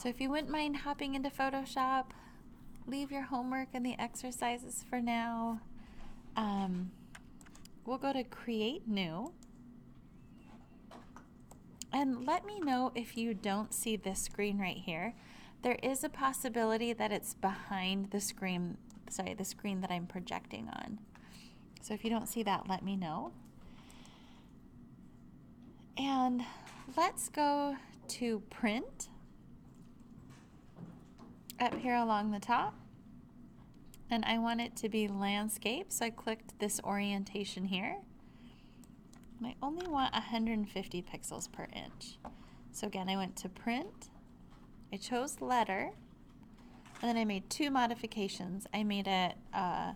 So if you wouldn't mind hopping into Photoshop, leave your homework and the exercises for now. We'll go to Create New. And let me know if you don't see this screen right here. There is a possibility that it's behind the screen, the screen that I'm projecting on. So if you don't see that, let me know. And let's go to Print up here along the top. And I want it to be landscape, so I clicked this orientation here. And I only want 150 pixels per inch. So again, I went to Print, I chose Letter, and then I made two modifications. I made it a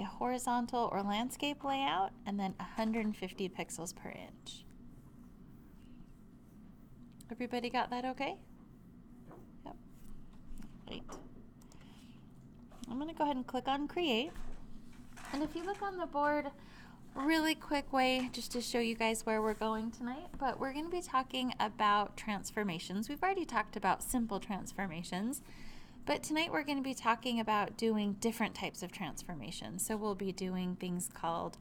horizontal or landscape layout, and then 150 pixels per inch. Everybody got that okay? Yep. Great. I'm going to go ahead and click on Create. And if you look on the board, really quick way just to show you guys where we're going tonight, but we're going to be talking about transformations. We've already talked about simple transformations, but tonight we're going to be talking about doing different types of transformations. So we'll be doing things called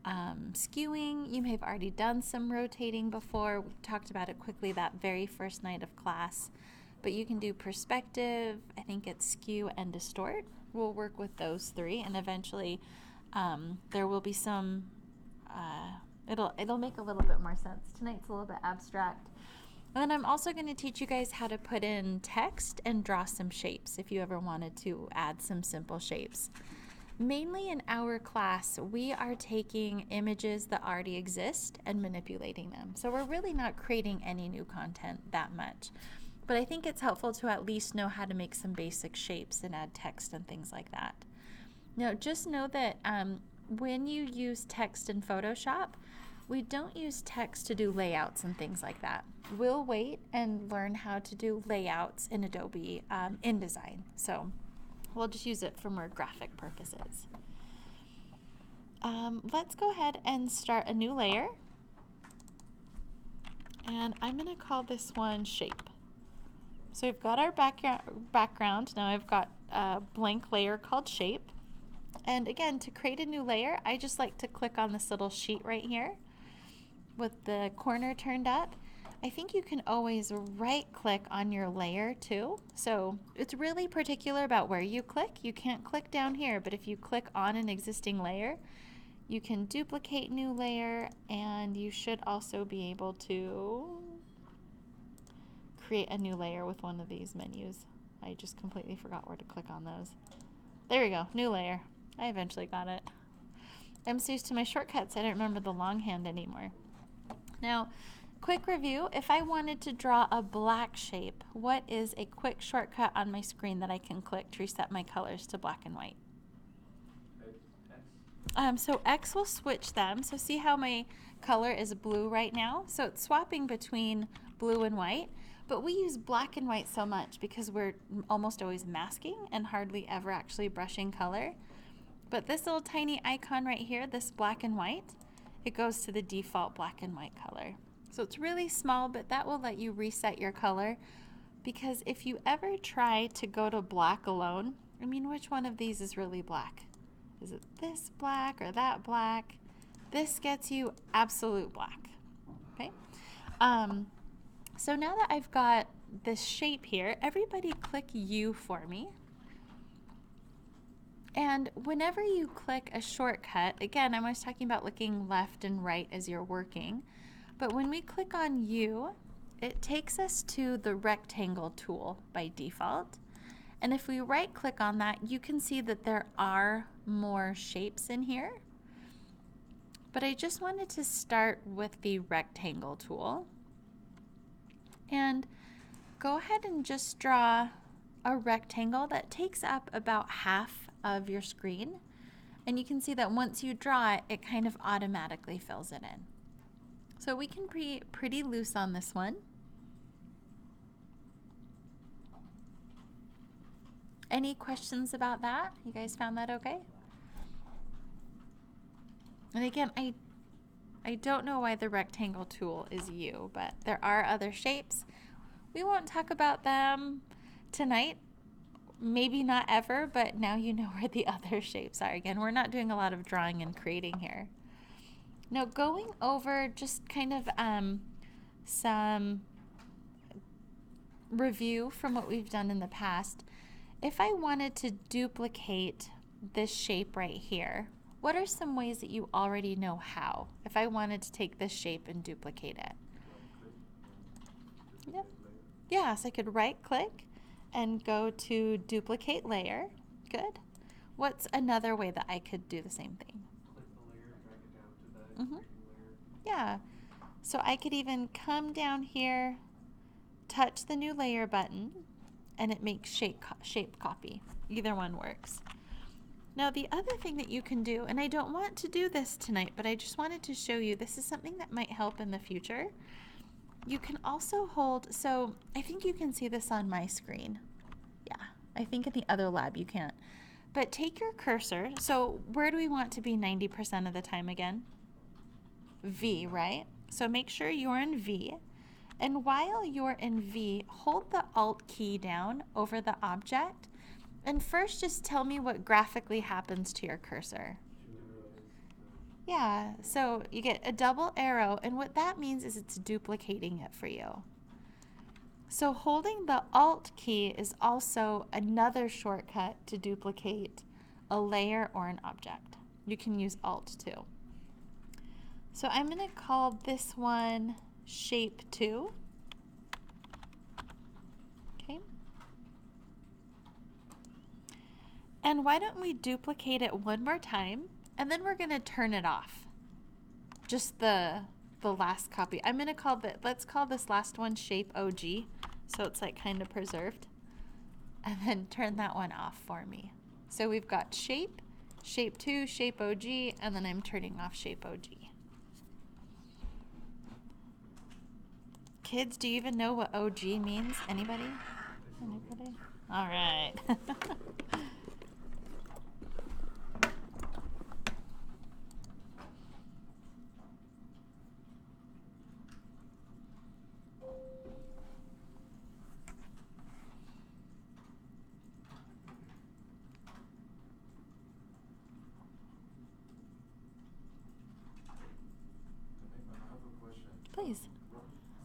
skewing. You may have already done some rotating before. We talked about it quickly that very first night of class, but you can do perspective, I think it's skew and distort. We'll work with those three, and eventually there will be some, it'll make a little bit more sense. Tonight's a little bit abstract. And then I'm also going to teach you guys how to put in text and draw some shapes if you ever wanted to add some simple shapes. Mainly in our class, we are taking images that already exist and manipulating them. So we're really not creating any new content that much. But I think it's helpful to at least know how to make some basic shapes and add text and things like that. Now, just know that when you use text in Photoshop, we don't use text to do layouts and things like that. We'll wait and learn how to do layouts in Adobe InDesign. So we'll just use it for more graphic purposes. Let's go ahead and start a new layer. And I'm going to call this one Shape. So we've got our background. Now I've got a blank layer called Shape. And again, to create a new layer, I just like to click on this little sheet right here with the corner turned up. I think you can always right click on your layer too. So it's really particular about where you click. You can't click down here, but if you click on an existing layer, you can duplicate new layer, and you should also be able to create a new layer with one of these menus. I just completely forgot where to click on those. There we go, new layer. I eventually got it. I'm so used to my shortcuts, I don't remember the longhand anymore. Now, quick review, if I wanted to draw a black shape, what is a quick shortcut on my screen that I can click to reset my colors to black and white? So X will switch them. So see how my color is blue right now? So it's swapping between blue and white. But we use black and white so much because we're almost always masking and hardly ever actually brushing color. But this little tiny icon right here, this black and white, it goes to the default black and white color. So it's really small, but that will let you reset your color, because if you ever try to go to black alone, I mean, which one of these is really black? Is it this black or that black? This gets you absolute black, okay? So now that I've got this shape here, everybody click U for me. And whenever you click a shortcut, again, I'm always talking about looking left and right as you're working, but when we click on U, it takes us to the rectangle tool by default. And if we right click on that, you can see that there are more shapes in here. But I just wanted to start with the rectangle tool. And go ahead and just draw a rectangle that takes up about half of your screen. And you can see that once you draw it, it kind of automatically fills it in. So we can be pretty loose on this one. Any questions about that? You guys found that okay? And again, I don't know why the rectangle tool is U, but there are other shapes. We won't talk about them tonight. Maybe not ever, but now you know where the other shapes are. Again, we're not doing a lot of drawing and creating here. Now, going over just kind of some review from what we've done in the past. If I wanted to duplicate this shape right here, what are some ways that you already know how? If I wanted to take this shape and duplicate it. Yep. Yeah, so I could right click and go to duplicate layer. Good. What's another way that I could do the same thing? Click the layer, drag it down to the creating layer. Yeah. So I could even come down here, touch the new layer button, and it makes shape copy. Either one works. Now the other thing that you can do, and I don't want to do this tonight, but I just wanted to show you, this is something that might help in the future. You can also hold, so I think you can see this on my screen. Yeah, I think in the other lab you can't. But take your cursor, so where do we want to be 90% of the time again? V, right? So make sure you're in V. And while you're in V, hold the Alt key down over the object. And first just tell me what graphically happens to your cursor. Yeah, so you get a double arrow, and what that means is it's duplicating it for you. So holding the Alt key is also another shortcut to duplicate a layer or an object. You can use Alt too. So I'm going to call this one Shape 2. Okay. And why don't we duplicate it one more time, and then we're going to turn it off. Just the last copy. I'm going to call let's call this last one Shape OG, so it's like kind of preserved. And then turn that one off for me. So we've got Shape, Shape 2, Shape OG, and then I'm turning off Shape OG. Kids, do you even know what OG means? Anybody? Anybody? All right. Please.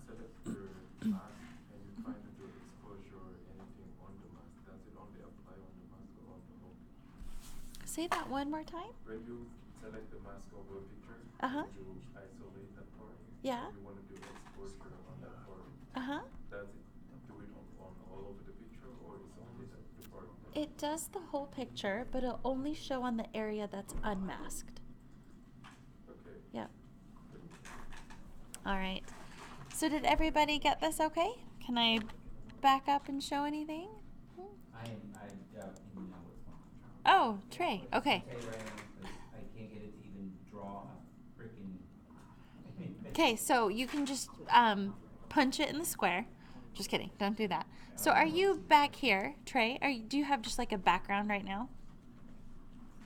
Select your mask and you're trying to do exposure or anything on the mask. Does it only apply on the mask or on the whole picture? Say that one more time. When you select the mask over a picture, you isolate that part. Yeah. You want to do exposure on that part. Does it do it on all over the picture, or is only the part? It does the whole picture, but it'll only show on the area that's unmasked. Okay. Yep. All right. So did everybody get this okay? Can I back up and show anything? I doubt you know what's going on. Oh, Trey. Okay. I'll tell you right now, 'cause I can't get it to even draw a freaking. Okay, so you can just punch it in the square. Just kidding. Don't do that. So are you back here, Trey? Do you have just like a background right now?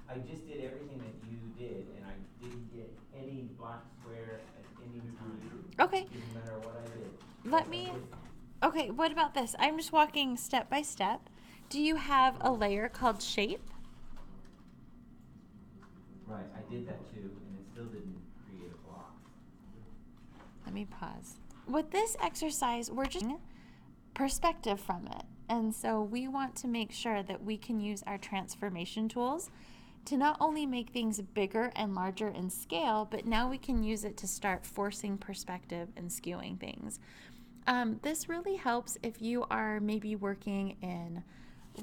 I just did everything that you did, and I didn't get any black square at any time. Okay. No matter what I did. Let me. Okay, what about this? I'm just walking step by step. Do you have a layer called shape? Right, I did that too, and it still didn't create a block. Let me pause. With this exercise, we're just perspective from it. And so we want to make sure that we can use our transformation tools to not only make things bigger and larger in scale, but now we can use it to start forcing perspective and skewing things. This really helps if you are maybe working in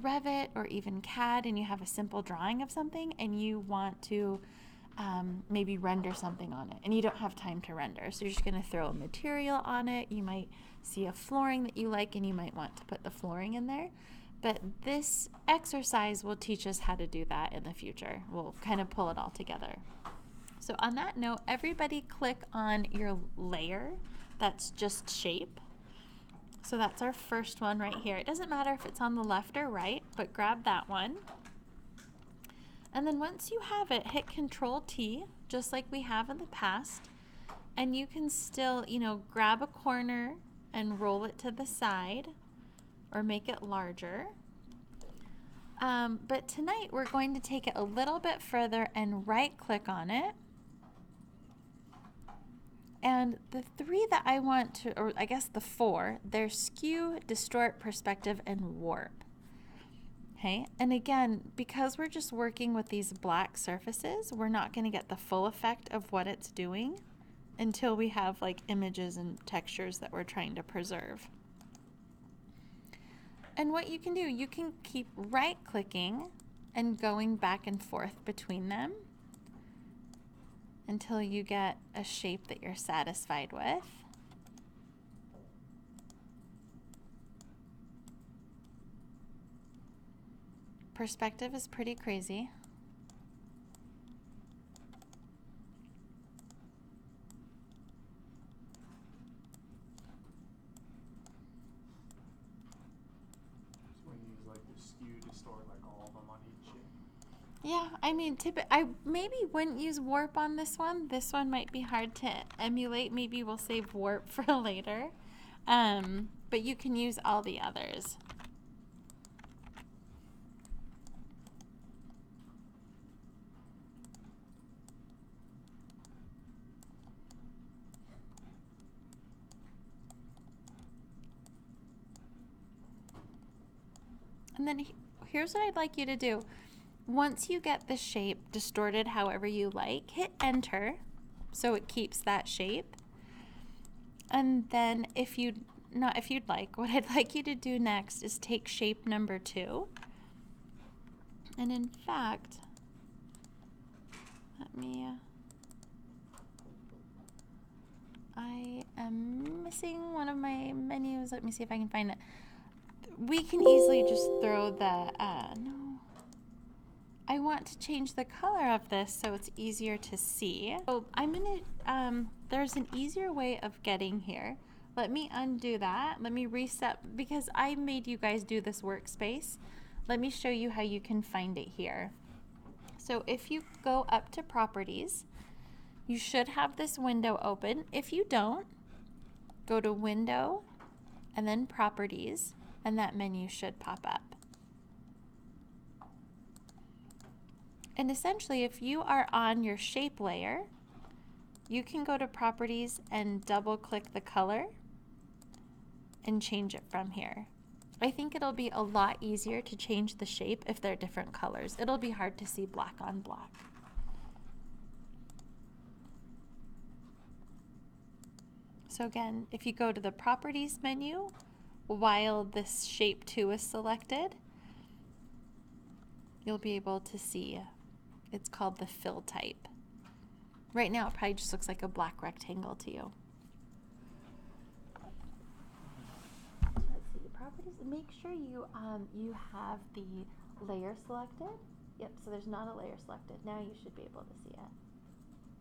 Revit or even CAD and you have a simple drawing of something and you want to maybe render something on it and you don't have time to render. So you're just going to throw a material on it. You might see a flooring that you like and you might want to put the flooring in there. But this exercise will teach us how to do that in the future. We'll kind of pull it all together. So on that note, everybody click on your layer that's just shape. So that's our first one right here. It doesn't matter if it's on the left or right, but grab that one. And then once you have it, hit Control T, just like we have in the past. And you can still, grab a corner and roll it to the side or make it larger. But tonight we're going to take it a little bit further and right click on it. And the three that I want to, or I guess the four, they're skew, distort, perspective, and warp. Okay, and again, because we're just working with these black surfaces, we're not going to get the full effect of what it's doing until we have like images and textures that we're trying to preserve. And what you can do, you can keep right clicking and going back and forth between them until you get a shape that you're satisfied with. Perspective is pretty crazy. So when you use like the skew, distort, like all of them on each shape. Yeah, I mean, I maybe wouldn't use warp on this one. This one might be hard to emulate. Maybe we'll save warp for later. But you can use all the others. And then here's what I'd like you to do. Once you get the shape distorted however you like, hit enter so it keeps that shape. And then if you'd like, what I'd like you to do next is take shape number 2. And in fact, I am missing one of my menus. Let me see if I can find it. We can easily just throw the, no. I want to change the color of this so it's easier to see. So I'm gonna, there's an easier way of getting here. Let me undo that. Let me reset, because I made you guys do this workspace. Let me show you how you can find it here. So if you go up to properties, you should have this window open. If you don't, go to window and then properties, and that menu should pop up. And essentially, if you are on your shape layer, you can go to properties and double click the color and change it from here. I think it'll be a lot easier to change the shape if they're different colors. It'll be hard to see black on black. So again, if you go to the properties menu, while this shape 2 is selected, you'll be able to see it's called the fill type. Right now it probably just looks like a black rectangle to you. Let's see, properties, make sure you have the layer selected. Yep, so there's not a layer selected. Now you should be able to see it.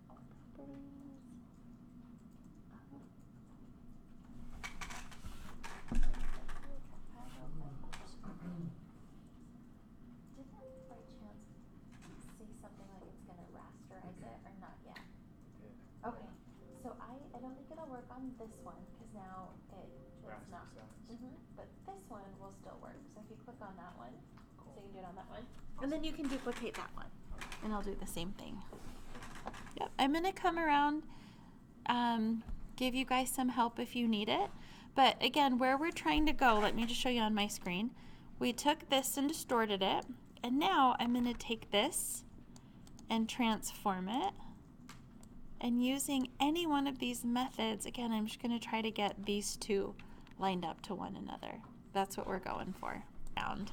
Properties. Okay, so I don't think it'll work on this one because now it's not. But this one will still work. So if you click on that one, so you can do it on that one, and then you can duplicate that one, and I'll do the same thing. Yep, I'm gonna come around, give you guys some help if you need it. But again, where we're trying to go, let me just show you on my screen. We took this and distorted it, and now I'm gonna take this and transform it. And using any one of these methods, again, I'm just going to try to get these two lined up to one another. That's what we're going for. Round.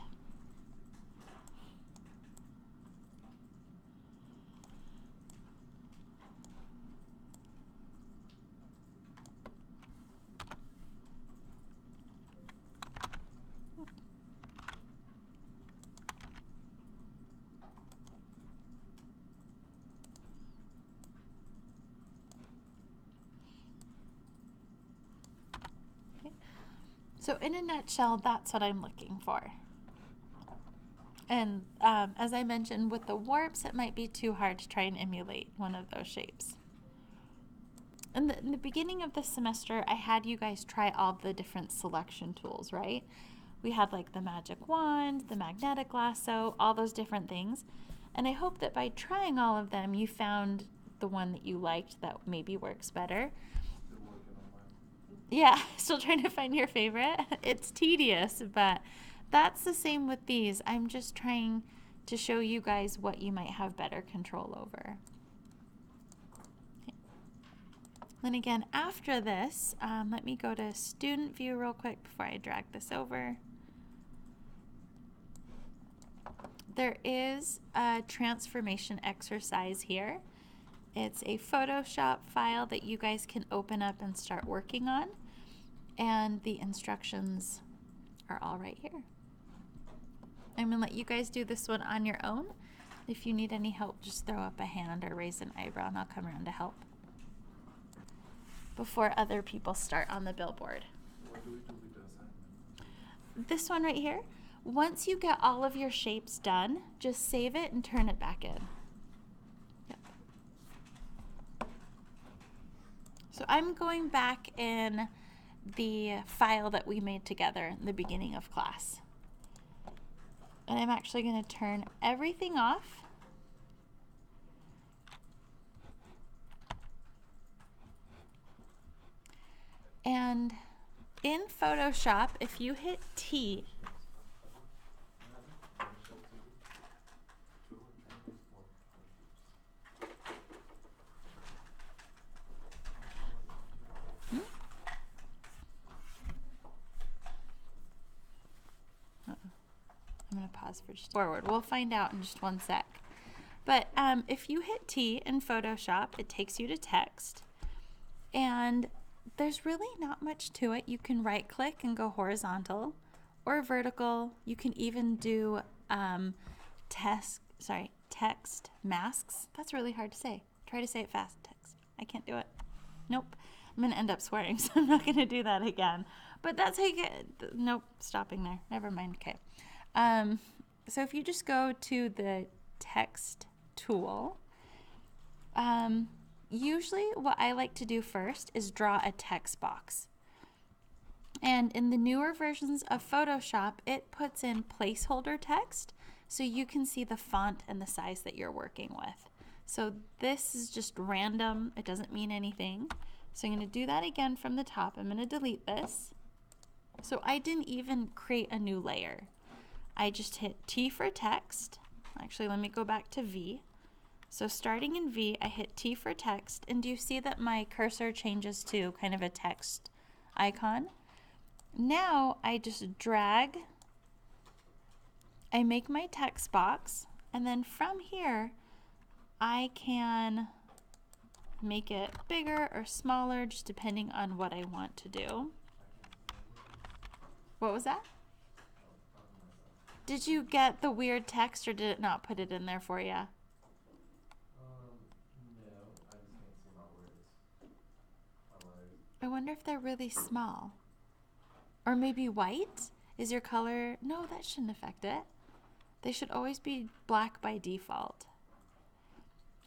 So in a nutshell, that's what I'm looking for. And as I mentioned, with the warps, it might be too hard to try and emulate one of those shapes. in the beginning of the semester, I had you guys try all the different selection tools, right? We had like the magic wand, the magnetic lasso, all those different things. And I hope that by trying all of them, you found the one that you liked that maybe works better. Still working on mine. Yeah, still trying to find your favorite. It's tedious, but that's the same with these. I'm just trying to show you guys what you might have better control over. Then again, after this, let me go to student view real quick before I drag this over. There is a transformation exercise here. It's a Photoshop file that you guys can open up and start working on. And the instructions are all right here. I'm gonna let you guys do this one on your own. If you need any help, just throw up a hand or raise an eyebrow and I'll come around to help before other people start on the billboard. What do we do with the assignment? This one right here, once you get all of your shapes done, just save it and turn it back in. Yep. So I'm going back in the file that we made together in the beginning of class. And I'm actually going to turn everything off. And in Photoshop, if you hit T, I'm going to pause for just forward. We'll find out in just one sec. But if you hit T in Photoshop, it takes you to text. And there's really not much to it. You can right click and go horizontal or vertical. You can even do text masks. That's really hard to say. Try to say it fast. Text. I can't do it. Nope. I'm going to end up swearing, so I'm not going to do that again. But that's how you get, nope, stopping there. Never mind. Okay. So if you just go to the text tool, usually what I like to do first is draw a text box. And in the newer versions of Photoshop, it puts in placeholder text so you can see the font and the size that you're working with. So this is just random. It doesn't mean anything. So I'm going to do that again from the top. I'm going to delete this. So I didn't even create a new layer. I just hit T for text. Actually, let me go back to V. So starting in V, I hit T for text, and do you see that my cursor changes to kind of a text icon? Now I just drag, I make my text box, and then from here, I can make it bigger or smaller, just depending on what I want to do. What was that? Did you get the weird text or did it not put it in there for you? No, I just can't see my words. I wonder if they're really small. Or maybe white? Is your color? No, that shouldn't affect it. They should always be black by default.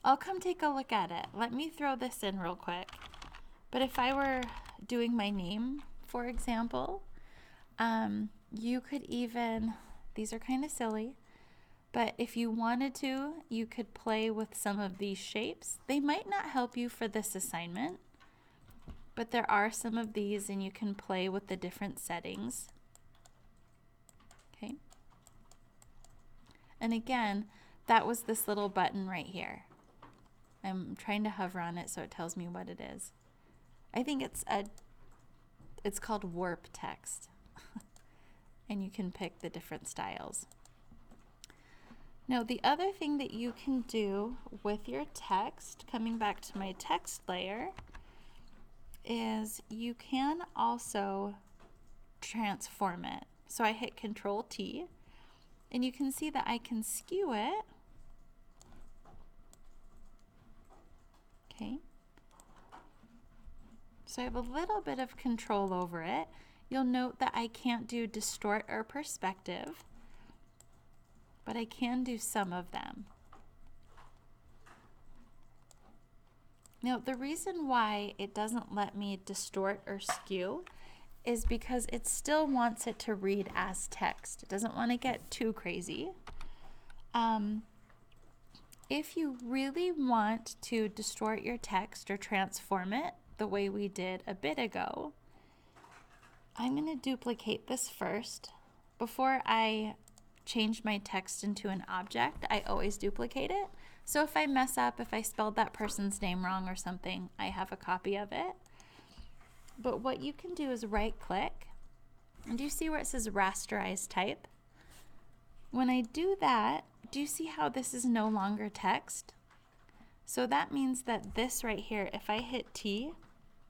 I'll come take a look at it. Let me throw this in real quick. But if I were doing my name, for example, you could even, these are kind of silly, but if you wanted to, you could play with some of these shapes. They might not help you for this assignment, but there are some of these and you can play with the different settings. Okay. And again, that was this little button right here. I'm trying to hover on it so it tells me what it is. I think it's called warp text. And you can pick the different styles. Now, the other thing that you can do with your text, coming back to my text layer, is you can also transform it. So I hit Control T, and you can see that I can skew it. Okay. So I have a little bit of control over it. You'll note that I can't do distort or perspective, but I can do some of them. Now, the reason why it doesn't let me distort or skew is because it still wants it to read as text. It doesn't want to get too crazy. If you really want to distort your text or transform it the way we did a bit ago, I'm going to duplicate this first. Before I change my text into an object, I always duplicate it. So if I mess up, if I spelled that person's name wrong or something, I have a copy of it. But what you can do is right click, and do you see where it says Rasterize Type? When I do that, do you see how this is no longer text? So that means that this right here, if I hit T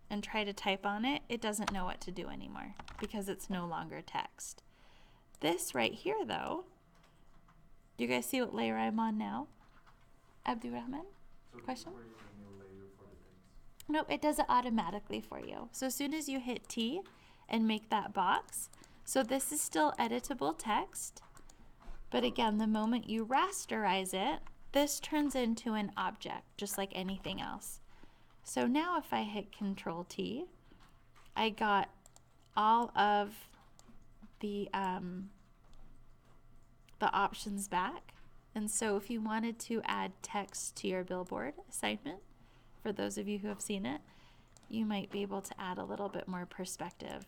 and try to type on it, it doesn't know what to do anymore because it's no longer text. This right here though, do you guys see what layer I'm on now? Abdurrahman, So question? this is where you can layer for the text. Nope, it does it automatically for you. So as soon as you hit T and make that box, so this is still editable text, but again, the moment you rasterize it, this turns into an object, just like anything else. So now if I hit Control T, I got all of the options back. And so if you wanted to add text to your Billboard assignment, for those of you who have seen it, you might be able to add a little bit more perspective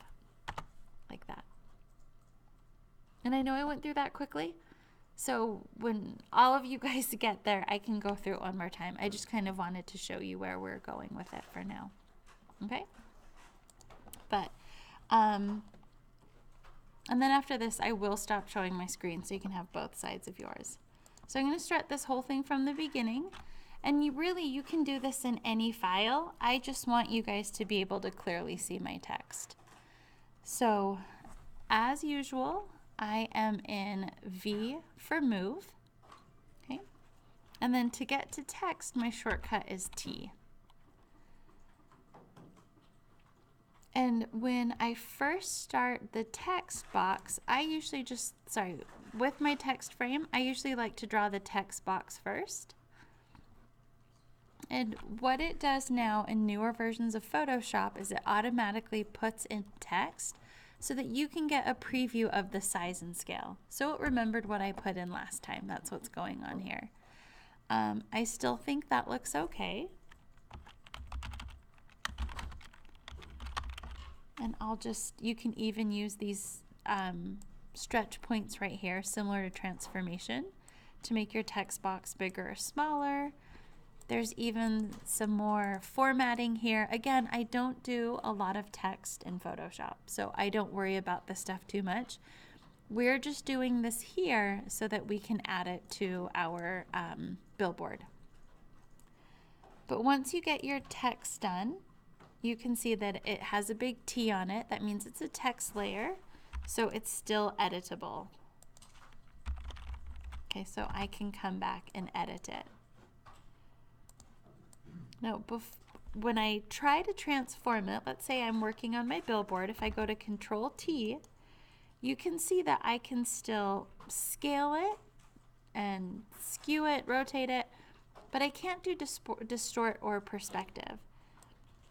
like that. And I know I went through that quickly, so when all of you guys get there, I can go through it one more time. I just kind of wanted to show you where we're going with it for now. Okay? But, and then after this, I will stop showing my screen so you can have both sides of yours. So I'm going to start this whole thing from the beginning. And you can do this in any file. I just want you guys to be able to clearly see my text. So, as usual, I am in V for move. Okay. And then to get to text, my shortcut is T. And when I first start the text box, I usually with my text frame, I usually like to draw the text box first. And what it does now in newer versions of Photoshop is it automatically puts in text so that you can get a preview of the size and scale. So it remembered what I put in last time. That's what's going on here. I still think that looks okay. And you can even use these stretch points right here, similar to transformation, to make your text box bigger or smaller. There's even some more formatting here. Again, I don't do a lot of text in Photoshop, so I don't worry about this stuff too much. We're just doing this here so that we can add it to our billboard. But once you get your text done, you can see that it has a big T on it. That means it's a text layer, so it's still editable. Okay, so I can come back and edit it. Now, when I try to transform it, let's say I'm working on my billboard, if I go to Control T, you can see that I can still scale it and skew it, rotate it, but I can't do distort or perspective.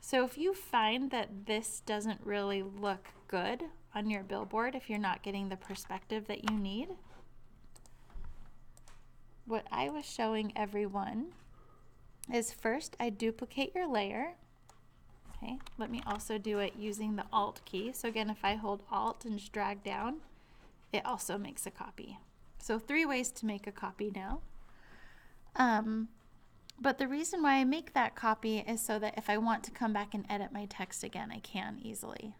So if you find that this doesn't really look good on your billboard, if you're not getting the perspective that you need, what I was showing everyone is first I duplicate your layer. Okay, let me also do it using the Alt key. So again, if I hold Alt and just drag down, it also makes a copy. So 3 ways to make a copy now. But the reason why I make that copy is so that if I want to come back and edit my text again, I can easily.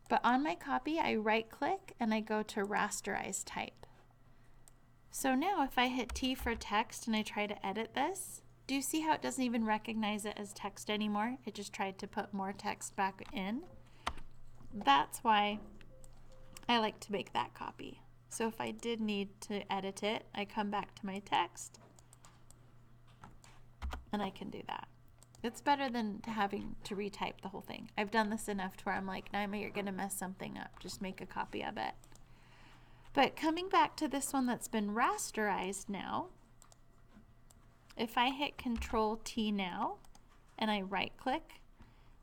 But on my copy, I right click and I go to Rasterize Type. So now if I hit T for text and I try to edit this, do you see how it doesn't even recognize it as text anymore? It just tried to put more text back in. That's why I like to make that copy. So if I did need to edit it, I come back to my text and I can do that. It's better than having to retype the whole thing. I've done this enough to where I'm like, Naima, you're gonna mess something up. Just make a copy of it. But coming back to this one that's been rasterized now, If I hit Control T now and I right click,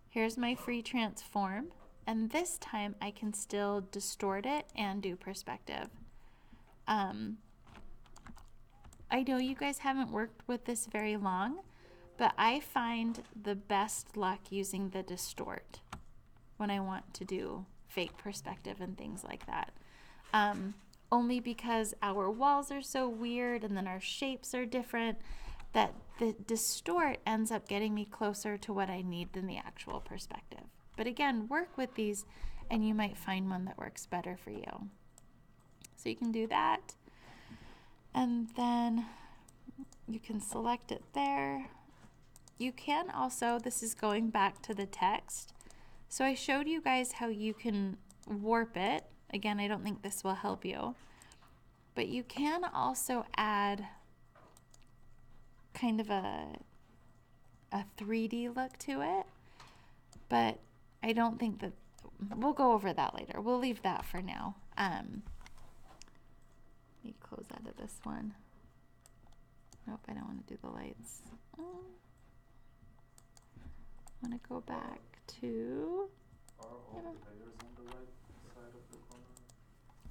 here's my free transform, and this time I can still distort it and do perspective. I know you guys haven't worked with this very long, but I find the best luck using the distort when I want to do fake perspective and things like that. Only because our walls are so weird and then our shapes are different that the distort ends up getting me closer to what I need than the actual perspective. But again, work with these and you might find one that works better for you. So you can do that. And then you can select it there. You can also, this is going back to the text. So I showed you guys how you can warp it. Again, I don't think this will help you. But you can also add kind of a 3D look to it. But I don't think that, we'll go over that later. We'll leave that for now. Let me close out of this one. Nope, I don't want to do the lights. I want to go back to... Are all the layers on the right side of the corner?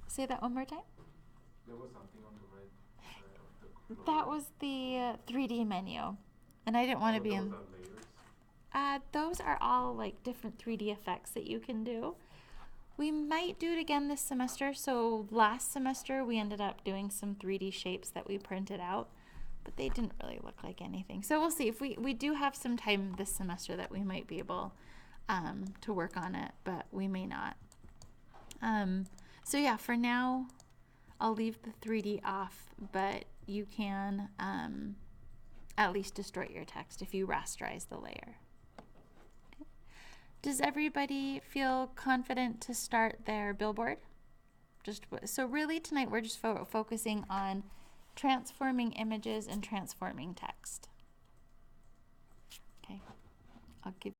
Say that one more time. There was something on the right side of the That was the 3D menu. And I didn't want to be in... Those are layers? Those are all like different 3D effects that you can do. We might do it again this semester. So last semester we ended up doing some 3D shapes that we printed out, but they didn't really look like anything. So we'll see if we do have some time this semester that we might be able to work on it, but we may not. So yeah, for now I'll leave the 3D off, but you can at least distort your text if you rasterize the layer. Does everybody feel confident to start their billboard? So really tonight we're just focusing on transforming images and transforming text. Okay, I'll give